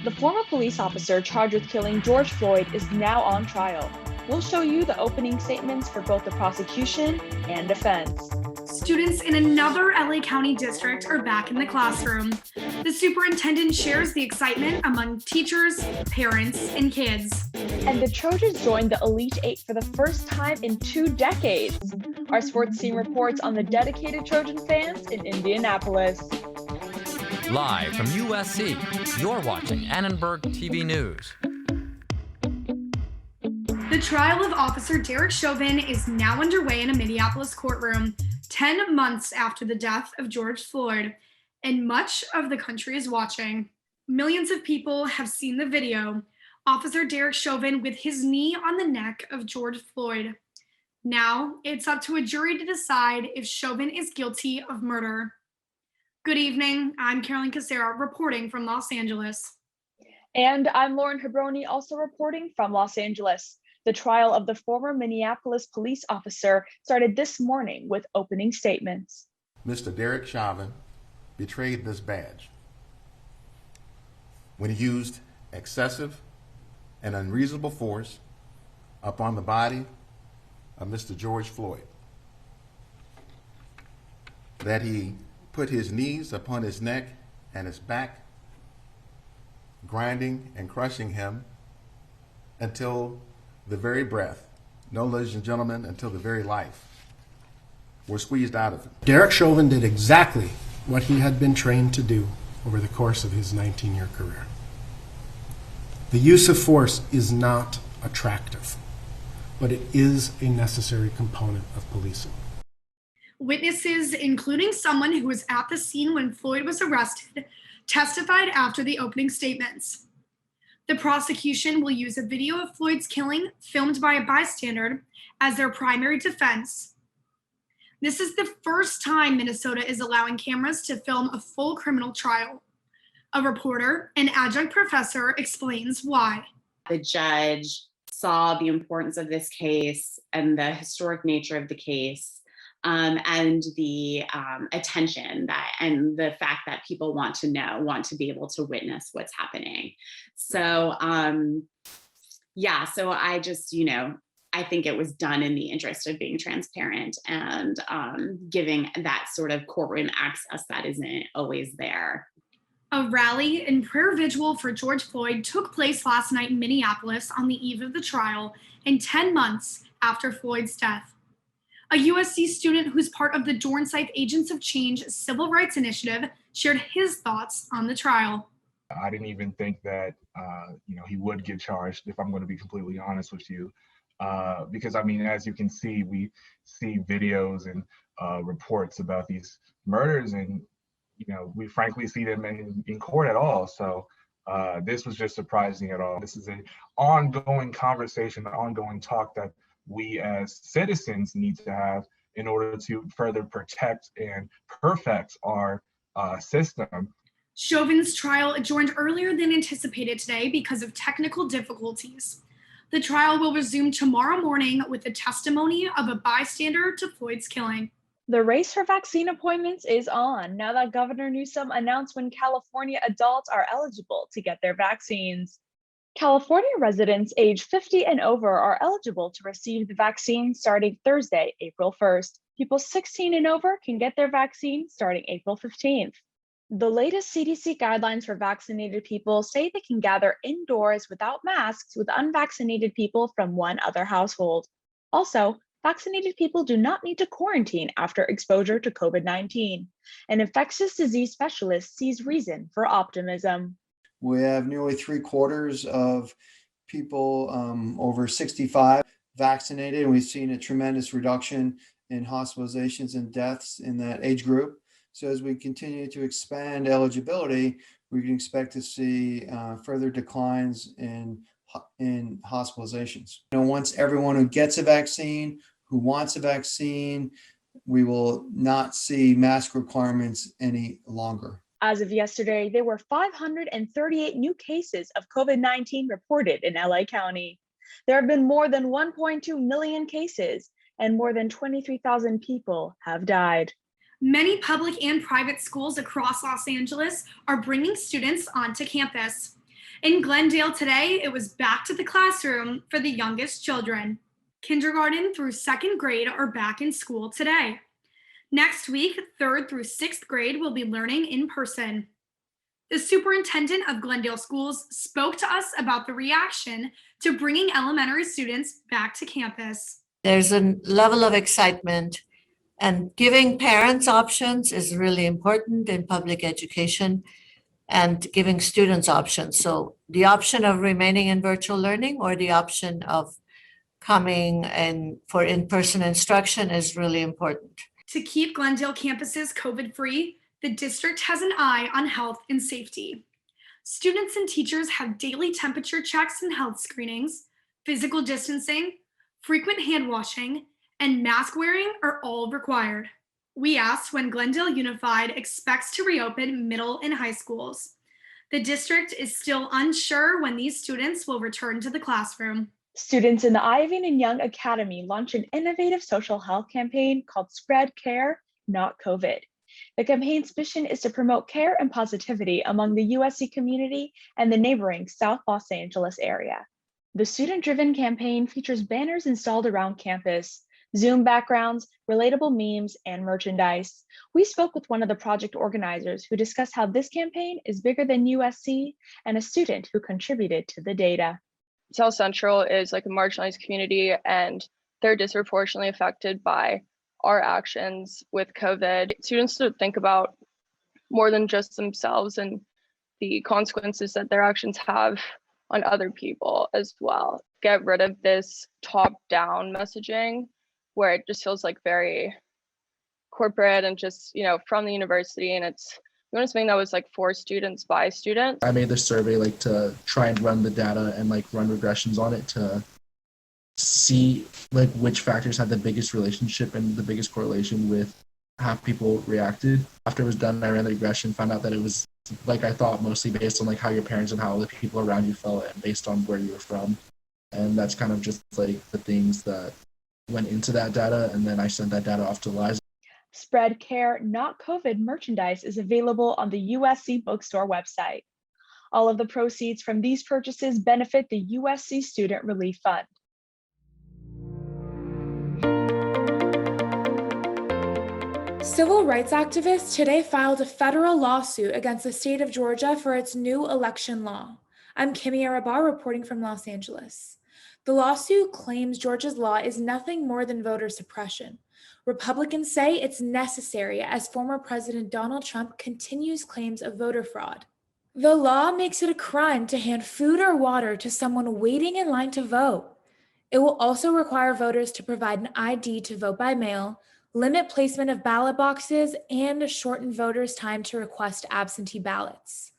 The former police officer charged with killing George Floyd is now on trial. We'll show you the opening statements for both the prosecution and defense. Students in another LA County district are back in the classroom. The superintendent shares the excitement among teachers, parents, and kids. And the Trojans joined the Elite Eight for the first time in 2 decades. Our sports team reports on the dedicated Trojan fans in Indianapolis. Live from USC, you're watching Annenberg TV News. The trial of Officer Derek Chauvin is now underway in a Minneapolis courtroom, 10 months after the death of George Floyd, and much of the country is watching. Millions of people have seen the video. Officer Derek Chauvin with his knee on the neck of George Floyd. Now, it's up to a jury to decide if Chauvin is guilty of murder. Good evening, I'm Kucera reporting from Los Angeles. And I'm Lauren Hebroni, also reporting from Los Angeles. The trial of the former Minneapolis police officer started this morning with opening statements. Mr. Derek Chauvin betrayed this badge when he used excessive and unreasonable force upon the body of Mr. George Floyd. That he put his knees upon his neck and his back, grinding and crushing him until the very breath, no, ladies and gentlemen, until the very life were squeezed out of him. Derek Chauvin did exactly what he had been trained to do over the course of his 19-year career. The use of force is not attractive, but it is a necessary component of policing. Witnesses, including someone who was at the scene when Floyd was arrested, testified after the opening statements. The prosecution will use a video of Floyd's killing filmed by a bystander as their primary defense. This is the first time Minnesota is allowing cameras to film a full criminal trial. A reporter, an adjunct professor, explains why. The judge saw the importance of this case and the historic nature of the case, and the attention and the fact that people want to be able to witness what's happening. So, so I just, I think it was done in the interest of being transparent and giving that sort of courtroom access that isn't always there. A rally and prayer vigil for George Floyd took place last night in Minneapolis on the eve of the trial and 10 months after Floyd's death. A USC student who's part of the Dornsife Agents of Change civil rights initiative shared his thoughts on the trial. I didn't even think that, he would get charged, if I'm going to be completely honest with you. Because, as you can see, we see videos and reports about these murders and, we frankly see them in court at all. So this was just surprising at all. This is an ongoing conversation, an ongoing talk that we as citizens need to have in order to further protect and perfect our system. Chauvin's trial adjourned earlier than anticipated today because of technical difficulties. The trial will resume tomorrow morning with the testimony of a bystander to Floyd's killing. The race for vaccine appointments is on now that Governor Newsom announced when California adults are eligible to get their vaccines. California residents age 50 and over are eligible to receive the vaccine starting Thursday, April 1st. People 16 and over can get their vaccine starting April 15th. The latest CDC guidelines for vaccinated people say they can gather indoors without masks with unvaccinated people from one other household. Also, vaccinated people do not need to quarantine after exposure to COVID-19. An infectious disease specialist sees reason for optimism. We have nearly 3/4 of people over 65 vaccinated, and we've seen a tremendous reduction in hospitalizations and deaths in that age group. So as we continue to expand eligibility, we can expect to see further declines in hospitalizations. Once everyone who gets a vaccine, who wants a vaccine, we will not see mask requirements any longer. As of yesterday, there were 538 new cases of COVID-19 reported in LA County. There have been more than 1.2 million cases, and more than 23,000 people have died. Many public and private schools across Los Angeles are bringing students onto campus. In Glendale today, it was back to the classroom for the youngest children. Kindergarten through 2nd grade are back in school today. Next week, 3rd through 6th grade will be learning in person. The superintendent of Glendale Schools spoke to us about the reaction to bringing elementary students back to campus. There's a level of excitement, and giving parents options is really important in public education, and giving students options. So the option of remaining in virtual learning or the option of coming in for in-person instruction is really important. To keep Glendale campuses COVID-free, the district has an eye on health and safety. Students and teachers have daily temperature checks and health screenings, physical distancing, frequent hand washing, and mask wearing are all required. We asked when Glendale Unified expects to reopen middle and high schools. The district is still unsure when these students will return to the classroom. Students in the Ivan and Young Academy launched an innovative social health campaign called Spread Care, Not COVID. The campaign's mission is to promote care and positivity among the USC community and the neighboring South Los Angeles area. The student-driven campaign features banners installed around campus, Zoom backgrounds, relatable memes, and merchandise. We spoke with one of the project organizers who discussed how this campaign is bigger than USC and a student who contributed to the data. South Central is like a marginalized community, and they're disproportionately affected by our actions with COVID. Students to think about more than just themselves and the consequences that their actions have on other people as well. Get rid of this top-down messaging where it just feels like very corporate and just, from the university, and it's something that was like for students by students. I made this survey to try and run the data and run regressions on it to see which factors had the biggest relationship and the biggest correlation with how people reacted. After it was done, I ran the regression, found out that it was like I thought, mostly based on how your parents and how the people around you felt and based on where you were from. And that's kind of just the things that went into that data, and then I sent that data off to Liza. Spread Care, Not COVID merchandise is available on the USC bookstore website. All of the proceeds from these purchases benefit the USC Student Relief Fund. Civil rights activists today filed a federal lawsuit against the state of Georgia for its new election law. I'm Kimia Rahbar reporting from Los Angeles. The lawsuit claims Georgia's law is nothing more than voter suppression. Republicans say it's necessary as former President Donald Trump continues claims of voter fraud. The law makes it a crime to hand food or water to someone waiting in line to vote. It will also require voters to provide an ID to vote by mail, limit placement of ballot boxes, and shorten voters' time to request absentee ballots.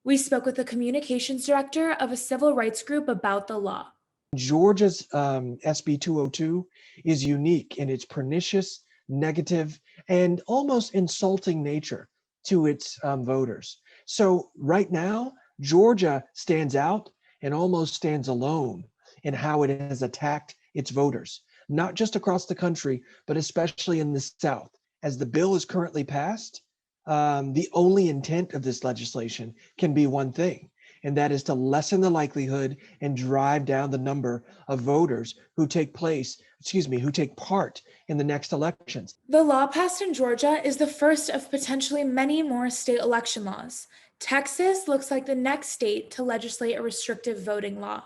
We spoke with the communications director of a civil rights group about the law. Georgia's SB 202 is unique in its pernicious, negative, and almost insulting nature to its voters. So right now, Georgia stands out and almost stands alone in how it has attacked its voters, not just across the country, but especially in the South. As the bill is currently passed, the only intent of this legislation can be one thing, and that is to lessen the likelihood and drive down the number of voters who take part in the next elections. The law passed in Georgia is the first of potentially many more state election laws. Texas looks like the next state to legislate a restrictive voting law.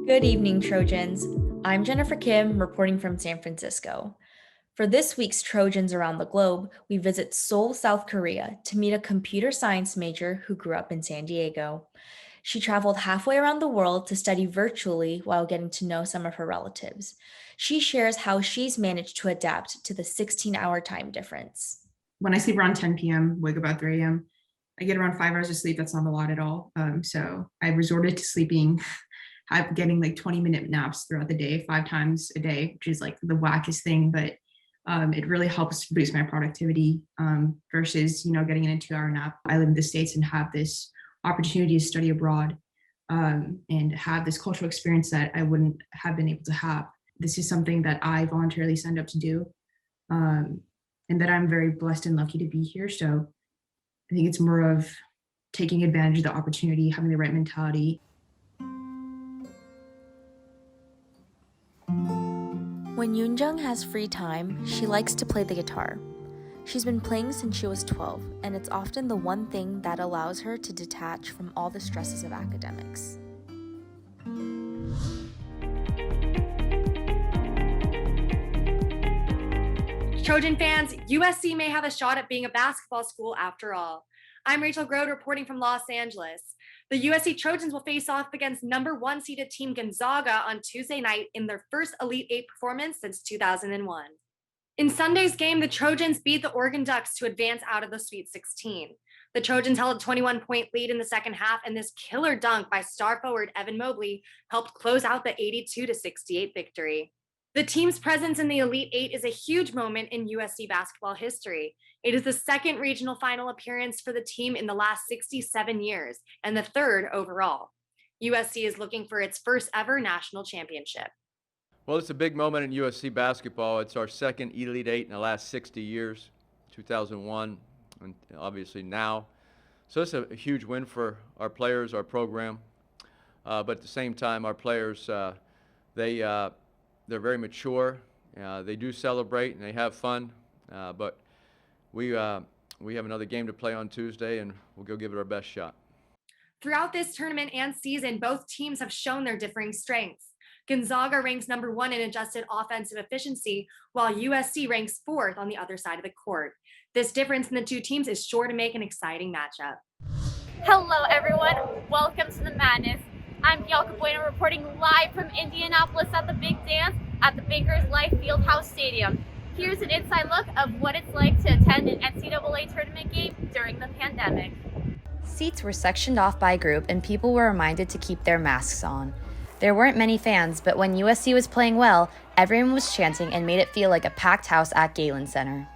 Good evening, Trojans. I'm Jennifer Kim, reporting from San Francisco. For this week's Trojans Around the Globe, we visit Seoul, South Korea to meet a computer science major who grew up in San Diego. She traveled halfway around the world to study virtually while getting to know some of her relatives. She shares how she's managed to adapt to the 16-hour time difference. When I sleep around 10 p.m., wake up at 3 a.m., I get around 5 hours of sleep. That's not a lot at all. So I resorted to sleeping, getting 20-minute naps throughout the day, 5 times a day, which is the wackest thing, but it really helps boost my productivity versus, getting in a 2-hour nap. I live in the States and have this opportunity to study abroad and have this cultural experience that I wouldn't have been able to have. This is something that I voluntarily signed up to do. and that I'm very blessed and lucky to be here. So I think it's more of taking advantage of the opportunity, having the right mentality. When Yoonjung has free time, she likes to play the guitar. She's been playing since she was 12, and it's often the one thing that allows her to detach from all the stresses of academics. Trojan fans, USC may have a shot at being a basketball school after all. I'm Rachel Grode reporting from Los Angeles. The USC Trojans will face off against #1 seeded team Gonzaga on Tuesday night in their first Elite Eight performance since 2001. In Sunday's game, the Trojans beat the Oregon Ducks to advance out of the Sweet 16. The Trojans held a 21-point lead in the second half, and this killer dunk by star forward Evan Mobley helped close out the 82-68 victory. The team's presence in the Elite Eight is a huge moment in USC basketball history. It is the second regional final appearance for the team in the last 67 years, and the third overall. USC is looking for its first ever national championship. Well, it's a big moment in USC basketball. It's our second Elite Eight in the last 60 years, 2001, and obviously now. So it's a huge win for our players, our program. But at the same time, our players, they're very mature. They do celebrate and they have fun. But we have another game to play on Tuesday, and we'll go give it our best shot. Throughout this tournament and season, both teams have shown their differing strengths. Gonzaga ranks #1 in adjusted offensive efficiency, while USC ranks 4th on the other side of the court. This difference in the two teams is sure to make an exciting matchup. Hello, everyone. Welcome to the madness. I'm Bianca Bueno reporting live from Indianapolis at the Big Dance at the Bankers Life Fieldhouse Stadium. Here's an inside look of what it's like to attend an NCAA tournament game during the pandemic. Seats were sectioned off by group, and people were reminded to keep their masks on. There weren't many fans, but when USC was playing well, everyone was chanting and made it feel like a packed house at Galen Center.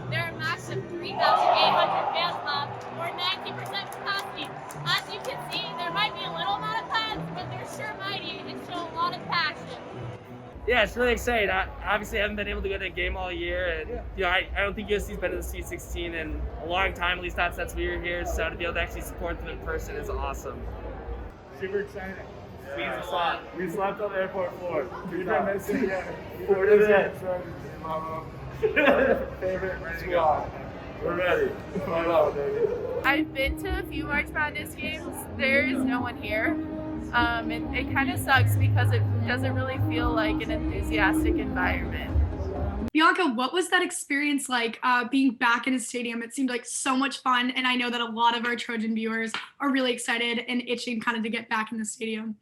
There are a max of 3,800 fans left, or 90% capacity. As you can see, there might be a little amount of fans, but they're sure mighty and show a lot of passion. Yeah, it's really exciting. I obviously haven't been able to go to a game all year, and I don't think USC's been to the Sweet 16 in a long time, at least not since we were here. So to be able to actually support them in person is awesome. Super exciting. We slept on the airport floor. We've been missing 4 days. Favorite squad. We're ready. I've been to a few March Madness games. There is no one here. And it kind of sucks because it doesn't really feel like an enthusiastic environment. Bianca, what was that experience like being back in a stadium? It seemed like so much fun, and I know that a lot of our Trojan viewers are really excited and itching kind of to get back in the stadium.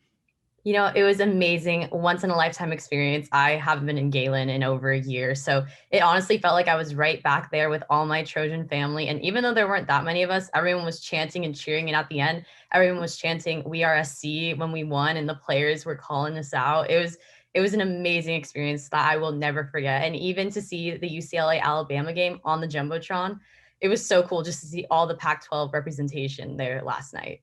You know, it was amazing, once in a lifetime experience. I haven't been in Galen in over a year, so it honestly felt like I was right back there with all my Trojan family. And even though there weren't that many of us, everyone was chanting and cheering. And at the end, everyone was chanting "We are SC" when we won, and the players were calling us out. It was an amazing experience that I will never forget. And even to see the UCLA Alabama game on the Jumbotron, it was so cool just to see all the Pac-12 representation there last night.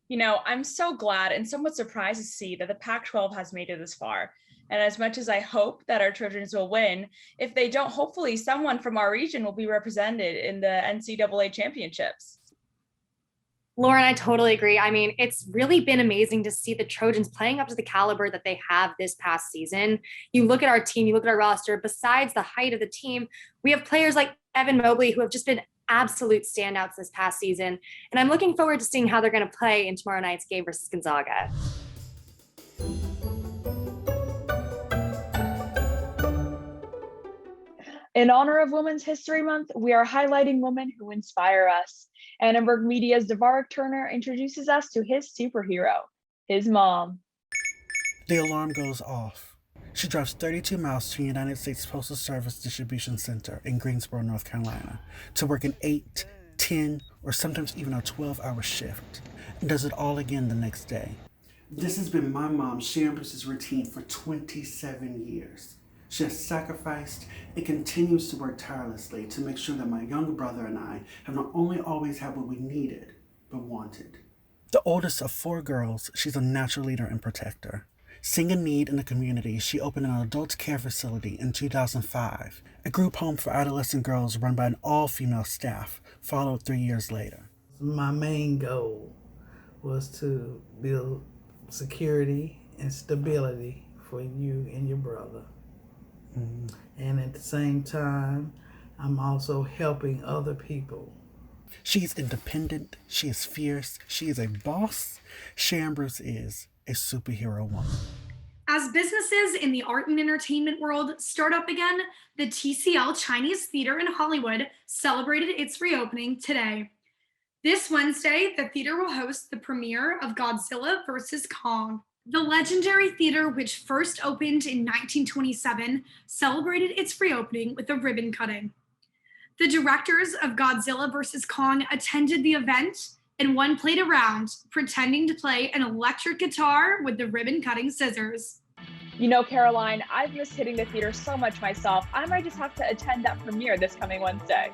You know, I'm so glad and somewhat surprised to see that the Pac-12 has made it this far. And as much as I hope that our Trojans will win, if they don't, hopefully someone from our region will be represented in the NCAA championships. Lauren, I totally agree. I mean, it's really been amazing to see the Trojans playing up to the caliber that they have this past season. You look at our team, you look at our roster, besides the height of the team, we have players like Evan Mobley who have just been absolute standouts this past season. And I'm looking forward to seeing how they're going to play in tomorrow night's game versus Gonzaga. In honor of Women's History Month, we are highlighting women who inspire us. Annenberg Media's Devarick Turner introduces us to his superhero, his mom. The alarm goes off. She drives 32 miles to the United States Postal Service Distribution Center in Greensboro, North Carolina, to work an 8, 10, or sometimes even a 12-hour shift, and does it all again the next day. This has been my mom, Sharon Bruce's routine for 27 years. She has sacrificed and continues to work tirelessly to make sure that my younger brother and I have not only always had what we needed, but wanted. The oldest of 4 girls, she's a natural leader and protector. Seeing a need in the community, she opened an adult care facility in 2005. A group home for adolescent girls run by an all-female staff followed 3 years later. My main goal was to build security and stability for you and your brother. And at the same time, I'm also helping other people. She's independent, she is fierce, she is a boss. Chambers is a superhero woman. As businesses in the art and entertainment world start up again, the TCL Chinese Theater in Hollywood celebrated its reopening today. This Wednesday, the theater will host the premiere of Godzilla vs. Kong. The legendary theater, which first opened in 1927, celebrated its reopening with a ribbon cutting. The directors of Godzilla vs. Kong attended the event, and one played around, pretending to play an electric guitar with the ribbon-cutting scissors. You know, Caroline, I've missed hitting the theater so much myself. I might just have to attend that premiere this coming Wednesday.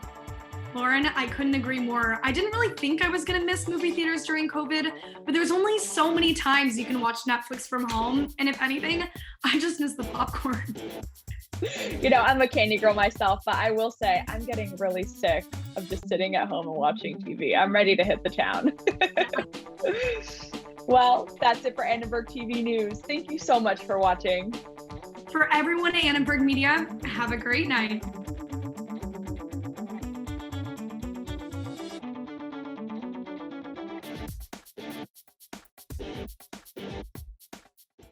Lauren, I couldn't agree more. I didn't really think I was gonna miss movie theaters during COVID, but there's only so many times you can watch Netflix from home, and if anything, I just miss the popcorn. You know, I'm a candy girl myself, but I will say I'm getting really sick of just sitting at home and watching TV. I'm ready to hit the town. Well, that's it for Annenberg TV News. Thank you so much for watching. For everyone at Annenberg Media, have a great night.